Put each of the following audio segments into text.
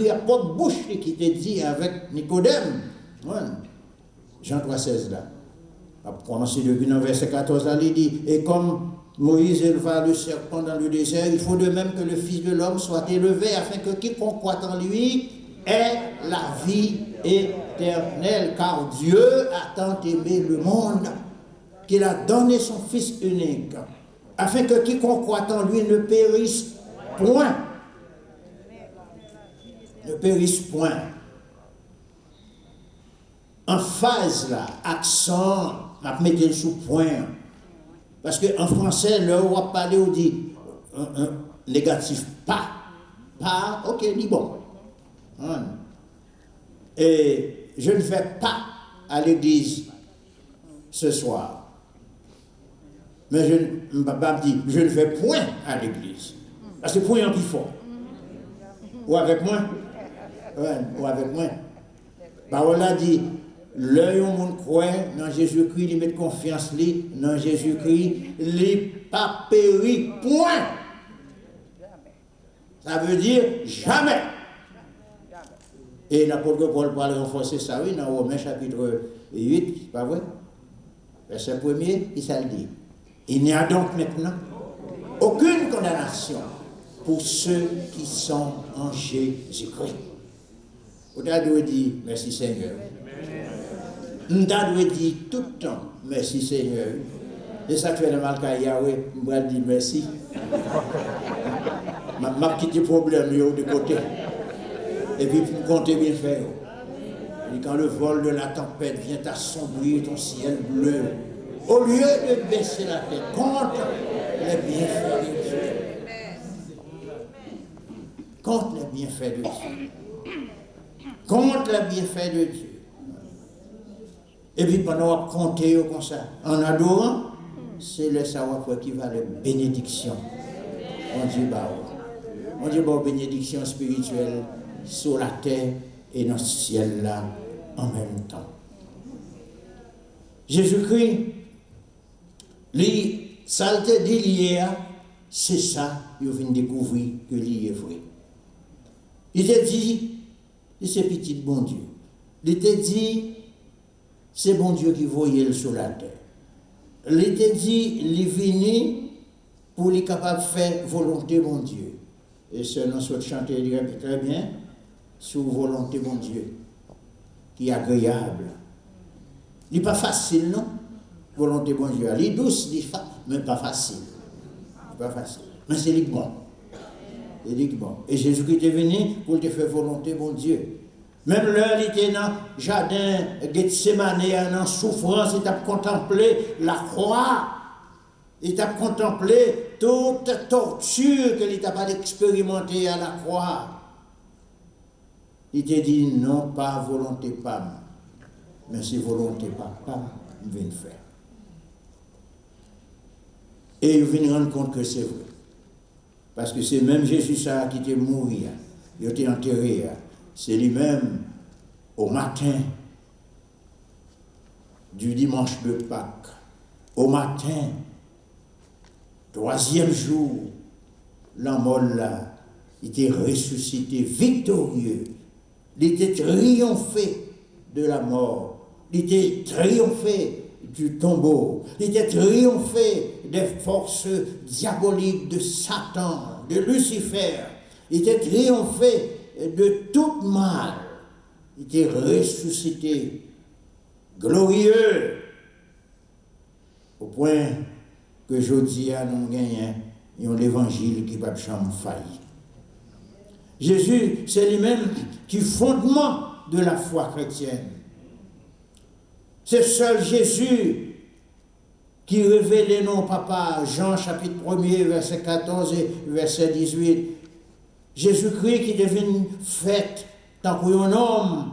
Jésus-Christ a propre bouche qui te dit avec Nicodème. Ouais. Jean 3,16 là. A commencé depuis le verset 14 là, il dit, et comme Moïse éleva le serpent dans le désert, il faut de même que le Fils de l'homme soit élevé, afin que quiconque croit en lui ait la vie éternelle. Car Dieu a tant aimé le monde qu'il a donné son Fils unique, afin que quiconque croit en lui ne périsse point. Ne périsse point. En phase là, accent, on mettre le sous point. Parce qu'en français, là, on va parler, on dit un négatif pas. Pas, ok, dit bon. Et je ne vais pas à l'église ce soir. Mais papa me dit, je ne vais point à l'église. Parce que point en plus fort. Ou avec moi? Ouais, ou avec moi. Parole a dit, l'œil au monde croit dans Jésus-Christ, il met confiance dans Jésus-Christ, il pas péri, point. Ça veut dire jamais. Et l'apôtre Paul parle renforcer ça, oui, dans Romains chapitre 8, c'est pas vrai? Verset 1er, il s'est dit. Il n'y a donc maintenant aucune condamnation pour ceux qui sont en Jésus-Christ. On doit dire merci Seigneur. On doit dire tout le temps merci Seigneur. Et ça fait le mal qu'à Yahweh, on va dire merci. Ma petite problème de côté. Et puis pour compter bien faire. Et quand le vol de la tempête vient assombrir ton ciel bleu, au lieu de baisser la tête contre les bienfaits de Dieu. Contre les bienfaits de Dieu. Contre les bienfaits de Dieu. Et puis pendant qu'on compte comme ça, en adorant, c'est le savoir qui va les bénédictions. On dit bénédiction spirituelle sur la terre et dans le ciel là en même temps. Jésus-Christ, lui, ça te dit hier, c'est ça, il vient découvrir que lui est vrai. Il te dit, c'est petit bon Dieu. Il te dit, c'est bon Dieu qui voyait sur la terre. Il te dit, il est venu pour être capable de faire volonté bon Dieu. Et selon ce chanter très bien, sur volonté bon Dieu, qui est agréable. Il n'est pas facile, non? Volonté bon Dieu. Il est douce, mais pas facile. Pas facile. Mais c'est bon. C'est bon. Et Jésus-Christ est venu pour te faire volonté bon Dieu. Même l'heure, il était dans le jardin Gethsemane, en souffrance, il t'a contemplé la croix. Il t'a contemplé toute torture que il t'a pas expérimenté à la croix. Il t'a dit non, pas volonté, pas, mais c'est volonté, pas, il vient faire. Et il vient rendre compte que c'est vrai. Parce que c'est même Jésus ça qui était mort, il était enterré. C'est lui-même, au matin du dimanche de Pâques, au matin, 3e jour, l'homme là, il était ressuscité, victorieux. Il était triomphé de la mort. Il était triomphé du tombeau. Il était triomphé des forces diaboliques de Satan, de Lucifer. Il était triomphé de tout mal. Il était ressuscité, glorieux, au point que aujourd'hui nous gagnons l'évangile qui va jamais faillir. Jésus, c'est lui-même qui est fondement de la foi chrétienne. C'est seul Jésus qui révélait non papa, Jean chapitre 1er, verset 14 et verset 18. Jésus-Christ qui devient fait tant qu'un homme,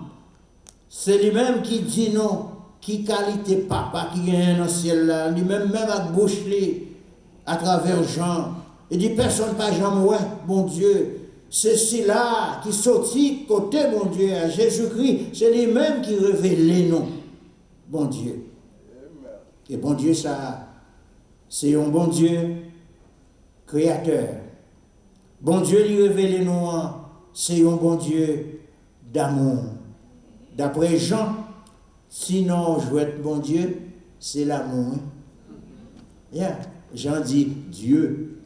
c'est lui-même qui dit non, qui qualité papa qui est dans le ciel là, lui-même même à bouche à travers Jean. Il dit personne pas Jean, ouais, bon Dieu. C'est celui-là qui sortit côté bon Dieu à Jésus-Christ, c'est lui-même qui révèle les noms, bon Dieu. Et bon Dieu, ça, c'est un bon Dieu créateur. Bon Dieu lui révèle les noms, c'est un bon Dieu d'amour. D'après Jean, sinon je veux être bon Dieu, c'est l'amour. Yeah. Jean dit, Dieu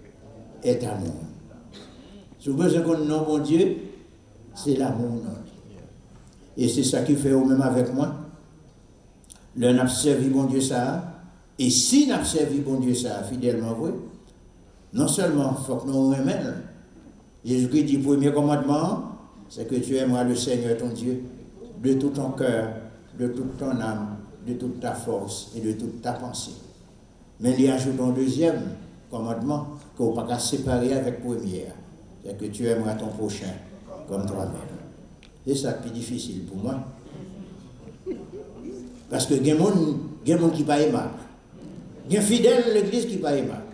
est amour. Si vous besoin qu'on non bon Dieu, c'est l'amour. Non? Et c'est ça qui fait au même avec moi. Le n'a servi bon Dieu ça. Et si n'a servi bon Dieu ça, fidèlement vrai, non seulement il faut que nous remettions. Jésus-Christ dit, premier commandement, c'est que tu aimeras le Seigneur ton Dieu de tout ton cœur, de toute ton âme, de toute ta force et de toute ta pensée. Mais il y ajoute un deuxième commandement qu'on ne peut pas séparer avec le premier. C'est que tu aimeras ton prochain comme toi-même. C'est ça qui est difficile pour moi. Parce que il y a des gens qui ne sont pas aimables. Il y a des fidèles de l'Église qui ne sont pas aimables.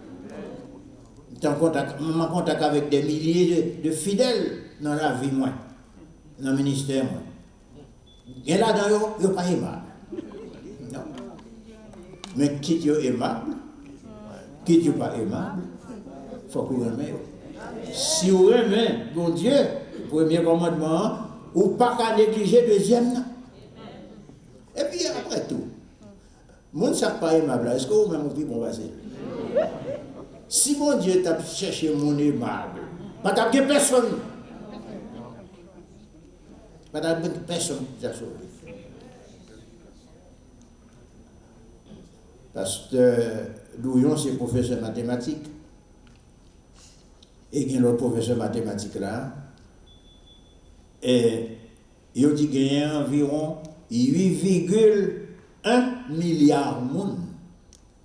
Je suis en contact avec des milliers de fidèles dans la vie, moi, dans le ministère. Moi. Et là-dedans, ils ne sont pas aimables. Non. Mais qui est aimable, qui n'est pas aimable, il faut qu'on remet. Si vous remet, bon Dieu, premier commandement, ou pas qu'à négliger deuxième. Et puis après tout, le monde ne sait pas aimable. Est-ce que vous-même vous vivez bon passer? Si mon Dieu t'a cherché mon aimable, pas t'as personne. Pas t'as personne qui t'a sauvé. Parce que Douillon, c'est professeur mathématique. Et il y a l'autre professeur mathématique là. Et il dit qu'il y a environ 8,1 milliard de monde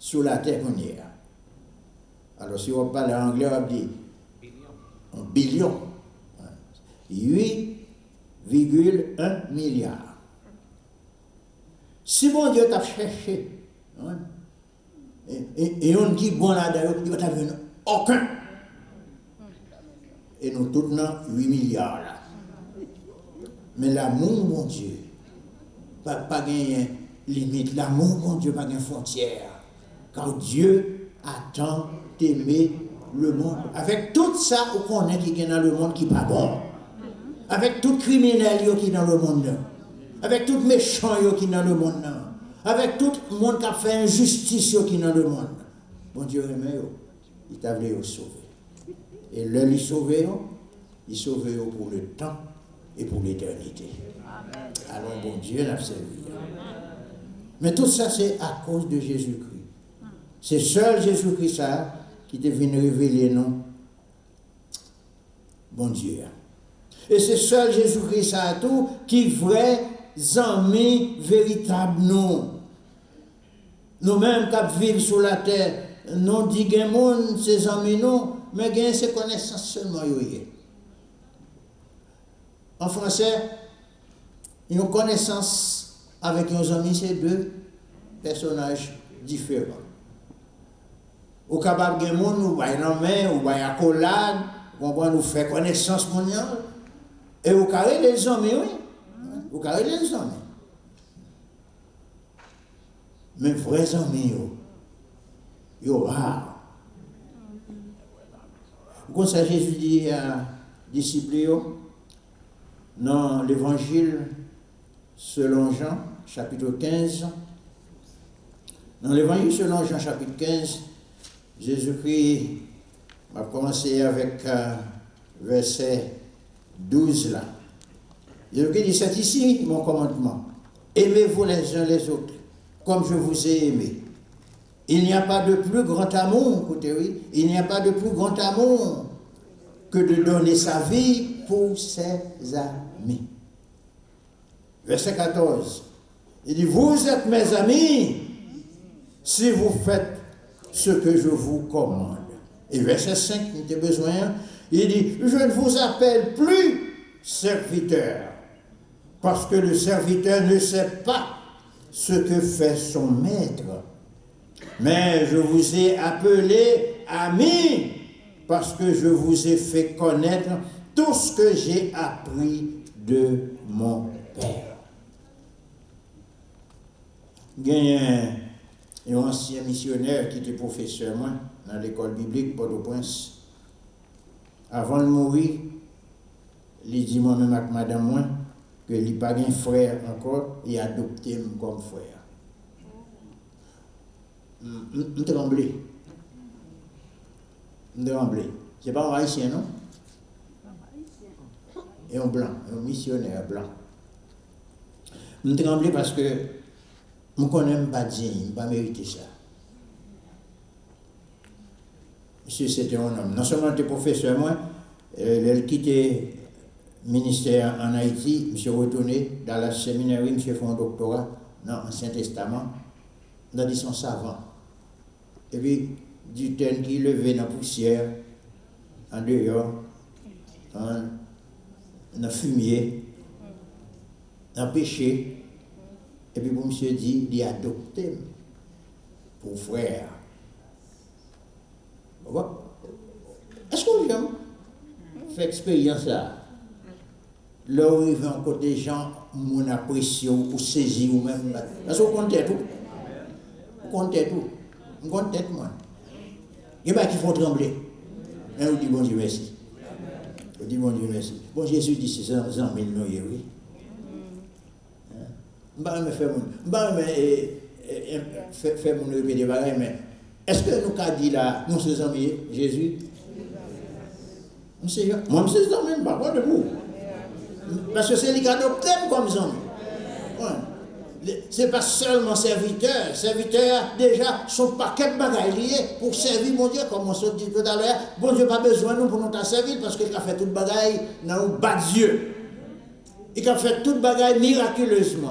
sur la terre entière. Alors si on parle anglais, on dit un billion. 8,1 milliard. Si mon Dieu t'a cherché, hein, et on dit bon là-dedans, il va t'avoir aucun. Et nous tous dans 8 milliards là. Mais l'amour, mon Dieu, pas de limite. L'amour, mon Dieu, pas de frontière. Car Dieu attend d'aimer le monde. Avec tout ça, on connaît qui est dans le monde qui n'est pas bon. Avec tout criminel qui est dans le monde. Avec tout méchant qui est dans le monde. Avec tout le monde qui a fait injustice qui est dans le monde. Mon Dieu aimé, il t'a voulu sauver. Et là, il sauve pour le temps et pour l'éternité. Alors, bon Dieu l'a servi. Mais tout ça, c'est à cause de Jésus-Christ. C'est seul Jésus-Christ ça qui est venu révéler non, bon Dieu. Et c'est seul Jésus-Christ ça tout qui vrai amis véritable nous. Nous-mêmes qui vivons sur la terre, non dit que monde, ces amis non, mais gain ces connaissances seulement. En français, une connaissance avec nos amis, c'est deux personnages différents. Au capable de monde, nous voyons la main, nous voyons la collade, nous faisons connaissance mondiale. Et au carré les amis, oui. Au carré les amis. Mais vrais amis, ils sont rares. Comme ça, Jésus dit à disciples, dans l'évangile selon Jean, chapitre 15, dans l'évangile selon Jean, chapitre 15, Jésus-Christ va commencer avec verset 12 là. Jésus-Christ dit, c'est ici mon commandement. Aimez-vous les uns les autres, comme je vous ai aimé. Il n'y a pas de plus grand amour, écoutez, oui, il n'y a pas de plus grand amour que de donner sa vie pour ses amis. Verset 14. Il dit, vous êtes mes amis si vous faites ce que je vous commande. Et verset 5, il était besoin, il dit, je ne vous appelle plus serviteur, parce que le serviteur ne sait pas ce que fait son maître. Mais je vous ai appelé amis, parce que je vous ai fait connaître tout ce que j'ai appris de mon Père. Il y a un ancien missionnaire qui était professeur, moi, dans l'école biblique Port-au-Prince. Avant de mourir, il dit moi-même avec madame moi que il pas un frère encore, il a adopté comme frère. Je tremblé. C'est pas un haïtien, non? Et un blanc, un missionnaire blanc. Je tremblé parce que je ne connais pas dire, je ne pas mériter ça. Monsieur, c'était un homme. Non seulement il était professeur, moi, il a quitté le ministère en Haïti, monsieur retourné dans la séminaire, monsieur fait un doctorat dans l'Ancien Testament, dans des son savant. Et puis, du temps qui levait dans la poussière, en dehors, dans le fumier, dans le péché, et puis pour monsieur dit, il a adopté pour frère. Est-ce qu'on vient faire expérience là? Là où il va en côté gens, mon appréciation ou saisir ou même. Parce qu'on compte tout. On compte tout. On compte tête, moi. Il y a qui font trembler. Et on dit bon Dieu merci. On dit bon Dieu merci. Bon Jésus dit c'est 100 000 noyés, oui. Je ne vais pas faire mon répéter pareil, mais est-ce que nous avons dit là, nous sommes amis, Jésus? Moi, je suis amis, pas de vous. Parce que c'est lui qui adopte comme amis. Ce n'est pas seulement serviteur. Serviteur, déjà, son paquet de bagailles liés pour servir mon Dieu, comme on se dit tout à l'heure. Bon Dieu n'a pas besoin de nous pour nous servir parce qu'il a fait toute bagaille dans le bas de Dieu. Il a fait toute bagaille miraculeusement.